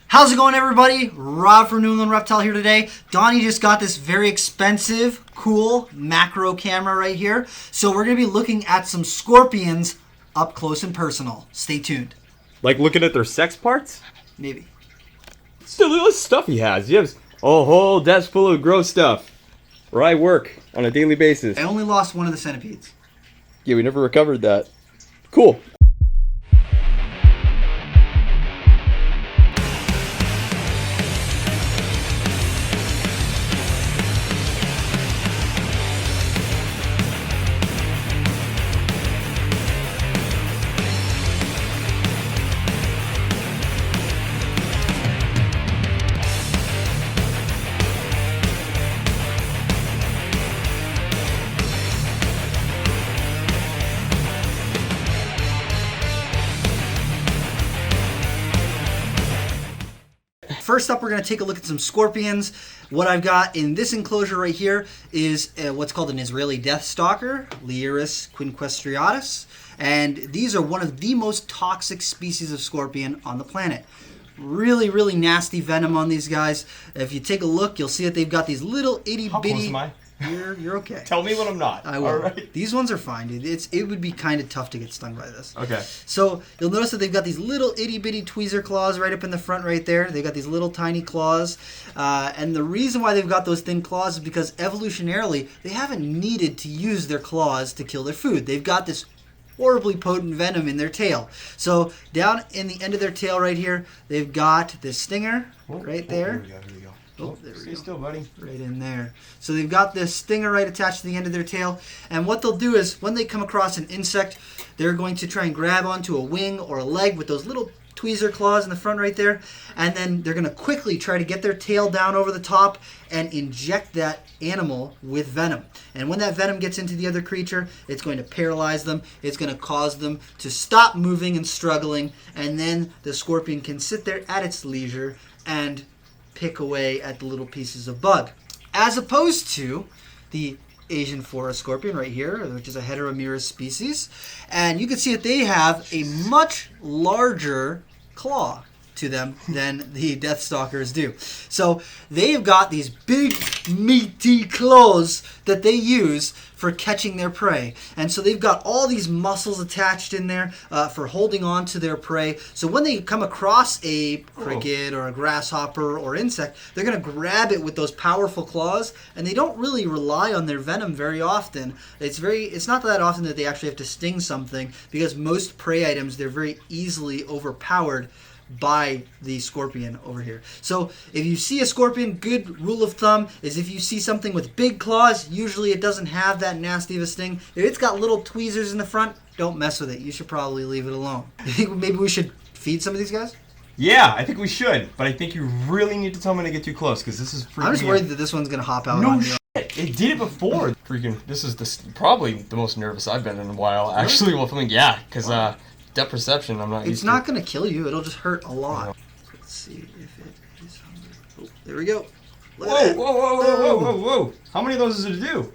How's it going, everybody? Rob from England Reptile here today. Donnie just got this very expensive, cool macro camera right here. So we're going to be looking at some scorpions up close and personal. Stay tuned. Like looking at their sex parts? Maybe. Still, look at the stuff he has. He has a whole desk full of gross stuff where I work on a daily basis. I only lost one of the centipedes. Yeah, we never recovered that. Cool. First up, we're going to take a look at some scorpions. What I've got in this enclosure right here is what's called an Israeli death stalker, Liris quinquestriatus. And these are one of the most toxic species of scorpion on the planet. Really, really nasty venom on these guys. If you take a look, you'll see that they've got these little itty bitty... How close am I? You're okay. Tell me when I'm not. I will. All right. These ones are fine, dude. It would be kind of tough to get stung by this. Okay. So you'll notice that they've got these little itty bitty tweezer claws right up in the front right there. They've got these little tiny claws. And the reason why they've got those thin claws is because evolutionarily, they haven't needed to use their claws to kill their food. They've got this horribly potent venom in their tail. So down in the end of their tail right here, they've got this stinger right there. Here we go. Oh, there we go. Stay still, buddy. Right in there. So they've got this stinger right attached to the end of their tail. And what they'll do is, when they come across an insect, they're going to try and grab onto a wing or a leg with those little tweezer claws in the front right there. And then they're going to quickly try to get their tail down over the top and inject that animal with venom. And when that venom gets into the other creature, it's going to paralyze them. It's going to cause them to stop moving and struggling. And then the scorpion can sit there at its leisure and pick away at the little pieces of bug. As opposed to the Asian forest scorpion right here, which is a Heteromeris species. And you can see that they have a much larger claw to them than the death stalkers do. So they've got these big meaty claws that they use for catching their prey. And so they've got all these muscles attached in there for holding on to their prey. So when they come across a cricket or a grasshopper or insect, they're going to grab it with those powerful claws, and they don't really rely on their venom very often. It's not that often that they actually have to sting something, because most prey items, they're very easily overpowered by the scorpion over here. So if you see a scorpion, good rule of thumb is if you see something with big claws, usually it doesn't have that nasty of a sting. If it's got little tweezers in the front, don't mess with it. You should probably leave it alone. You think maybe we should feed some of these guys? Yeah, I think we should. But I think you really need to tell me to get too close, because this is freaking... I'm just worried that this one's going to hop out no on shit. It did it before. Freaking, this is probably the most nervous I've been in a while. Actually, well, filming, yeah, because depth perception, I'm not used to. It's not going to kill you. It'll just hurt a lot. Let's see if it is hungry. Oh, there we go. Whoa. How many of those does it do?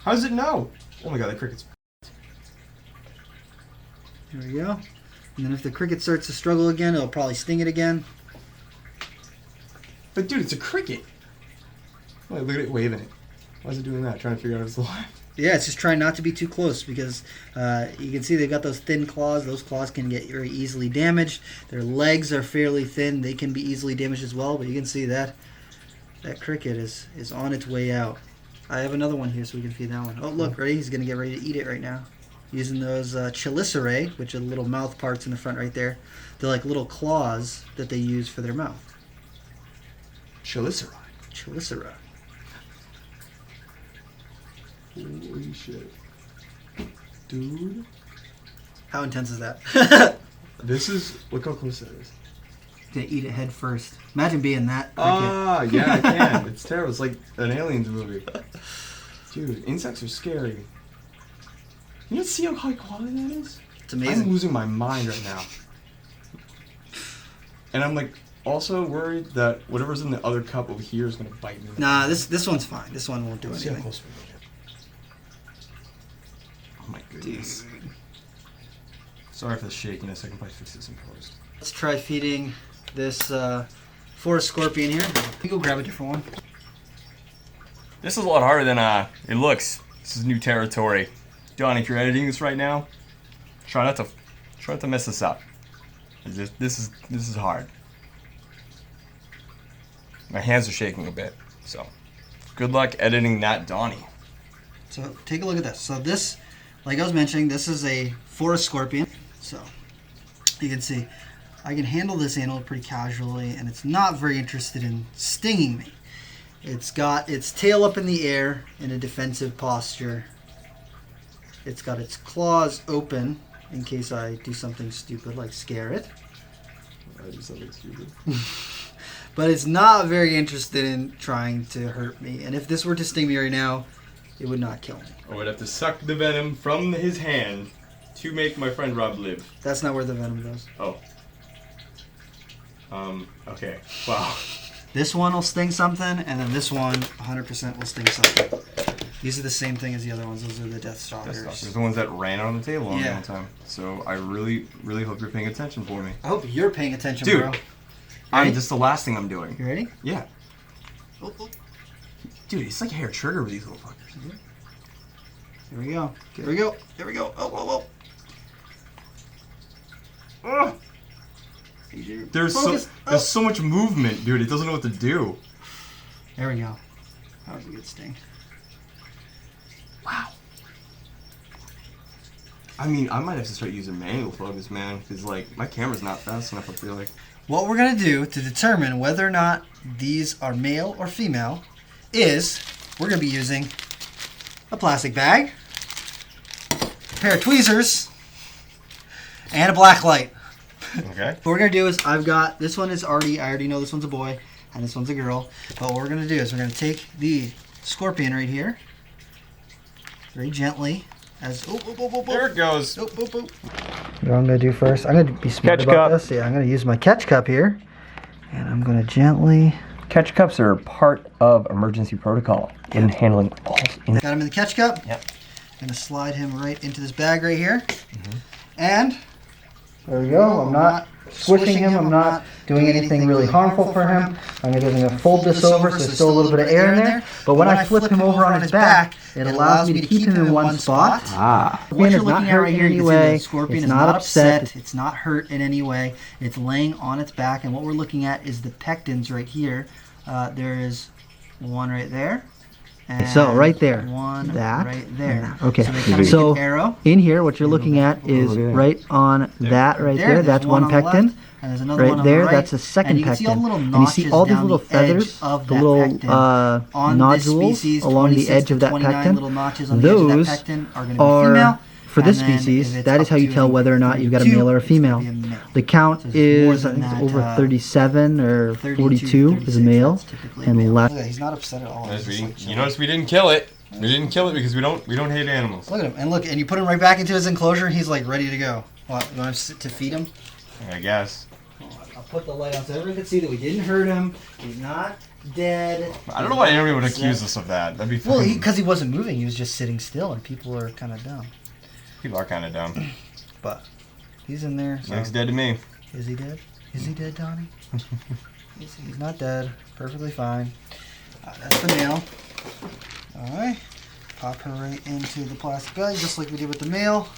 How does it know? Oh my god, the cricket's... There we go. And then if the cricket starts to struggle again, it'll probably sting it again. But dude, it's a cricket. Oh, look at it waving it. Why is it doing that? Trying to figure out if it's alive. Yeah, it's just trying not to be too close, because you can see they've got those thin claws. Those claws can get very easily damaged. Their legs are fairly thin. They can be easily damaged as well, but you can see that cricket is on its way out. I have another one here so we can feed that one. Oh, look, ready? He's going to get ready to eat it right now. Using those chelicerae, which are the little mouth parts in the front right there. They're like little claws that they use for their mouth. Chelicerae. Chelicerae. Holy shit. Dude. How intense is that? This is... Look how close that is. Gonna eat it head first. Imagine being that. Yeah, I can. It's terrible. It's like an Aliens movie. Dude, insects are scary. You don't see how high quality that is? It's amazing. I'm losing my mind right now. And I'm like also worried that whatever's in the other cup over here is gonna bite me. Nah, this one's fine. This one won't do anything. See how close we are. Oh my goodness. Dude. Sorry for the shakiness. I can probably fix this in post. Let's try feeding this forest scorpion here. You go grab a different one. This is a lot harder than it looks. This is new territory. Donny, if you're editing this right now, try not to mess this up. This is hard. My hands are shaking a bit, so good luck editing that, Donny. So take a look at this. So this, like I was mentioning, this is a forest scorpion. So you can see I can handle this animal pretty casually, and it's not very interested in stinging me. It's got its tail up in the air in a defensive posture. It's got its claws open in case I do something stupid like scare it. I do something stupid. But it's not very interested in trying to hurt me. And if this were to sting me right now, it would not kill me. I would have to suck the venom from his hand to make my friend Rob live. That's not where the venom goes. Oh. Okay. Wow. This one will sting something, and then this one 100% will sting something. These are the same thing as the other ones. Those are the Death Stalkers. Those are the ones that ran out on the table all the Yeah. time. So I really, really hope you're paying attention for me. I hope you're paying attention, Dude, bro. This is the last thing I'm doing. You ready? Yeah. Oh, oh. Dude, it's like a hair trigger with these little fuckers. Here we go. Here we go. Here we go. Oh, oh, oh. Oh. There's Focus. so much movement, dude. It doesn't know what to do. There we go. That was a good sting. Wow. I mean, I might have to start using manual focus, man, because like my camera's not fast enough. I feel like. What we're going to do to determine whether or not these are male or female is we're going to be using a plastic bag, a pair of tweezers, and a black light. Okay. What we're going to do is I already know this one's a boy and this one's a girl. But what we're going to do is we're going to take the scorpion right here, very gently, There it goes. What I'm going to do first, I'm going to be smart Catch about cup. this. Yeah, I'm going to use my catch cup here, and I'm going to gently... Catch cups are part of emergency protocol in handling all. Got him in the catch cup. Yep. Going to slide him right into this bag right here. And there we go. I'm not squishing him. I'm not doing anything really harmful for him. I'm going to fold this over so there's still a little bit of air in there. But when I flip him over on his back, it allows me to keep him in one spot. What you're looking at right here, you can see the scorpion is not upset. It's not hurt in any way. It's laying on its back. And what we're looking at is the pectins right here. There is one right there. And so right there, one that, right there. Okay, So, they kind of so make an arrow. in here, what you're looking at is right on that right there. There's That's one on the pectin. left, and there's another Right one on there, the right. that's a second And you can see all the pectin. little And you see notches all these down little the edge feathers, of the that little pectin. On this nodules species, along the 26 edge to of that 29 pectin. little notches on the edge of that Those pectin are going to be are, female. for this And then species, if it's that is up how you to tell whether or not you've got a 32, male or a it's gonna female. be a male. The count So there's more is, I than think it's that, over 37 or 32, 42 is a 36, male, that's typically a male. and less. Look at that, he's not upset at all. He's just like You chilling. notice we didn't kill it. We didn't kill it because we don't hate animals. Look at him, and look, and you put him right back into his enclosure, and he's like ready to go. What, you want to feed him? I guess. I'll put the light on so everyone can see that we didn't hurt him. He's not dead. I don't know why anyone would accuse us of that. That'd be fun. Well, because he wasn't moving, he was just sitting still, and people are kind of dumb. People are kind of dumb. But he's in there. So. Looks dead to me. Is he dead? Is he dead, Donnie? He's not dead. Perfectly fine. That's the male. Alright. Pop her right into the plastic bag, just like we did with the male.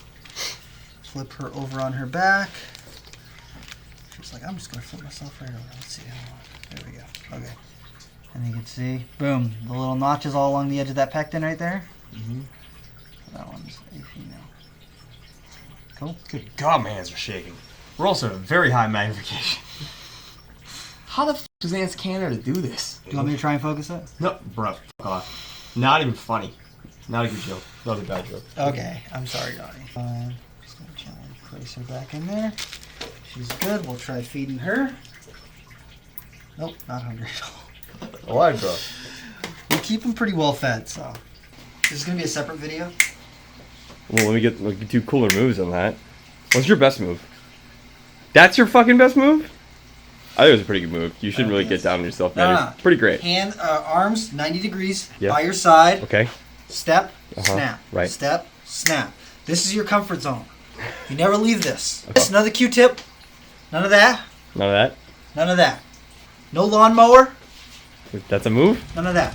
Flip her over on her back. She's like, I'm just going to flip myself right over. Let's see. There we go. Okay. And you can see, boom, the little notches all along the edge of that pectin right there. Mm-hmm. That one's a female. Cool. Good God, my hands are shaking. We're also at a very high magnification. How the f does Ants Canada do this? Do you want me to try and focus it? No, bro, fuck off. Not even funny. Not a good joke. Not a bad joke. Okay, I'm sorry, Donnie. Just gonna gently place her back in there. She's good. We'll try feeding her. Nope, not hungry at all. Why, bro? We keep them pretty well fed, so. This is gonna be a separate video. Well, let me do cooler moves on that. What's your best move? That's your fucking best move? I think it was a pretty good move. You shouldn't really get down on yourself, man. No. It's pretty great. Arms 90 degrees Yeah. by your side. Okay. Step, Uh-huh, snap. right. Step, snap. This is your comfort zone. You never leave this. Okay. Just another Q-tip. None of that. None of that? None of that. No lawnmower. That's a move? None of that.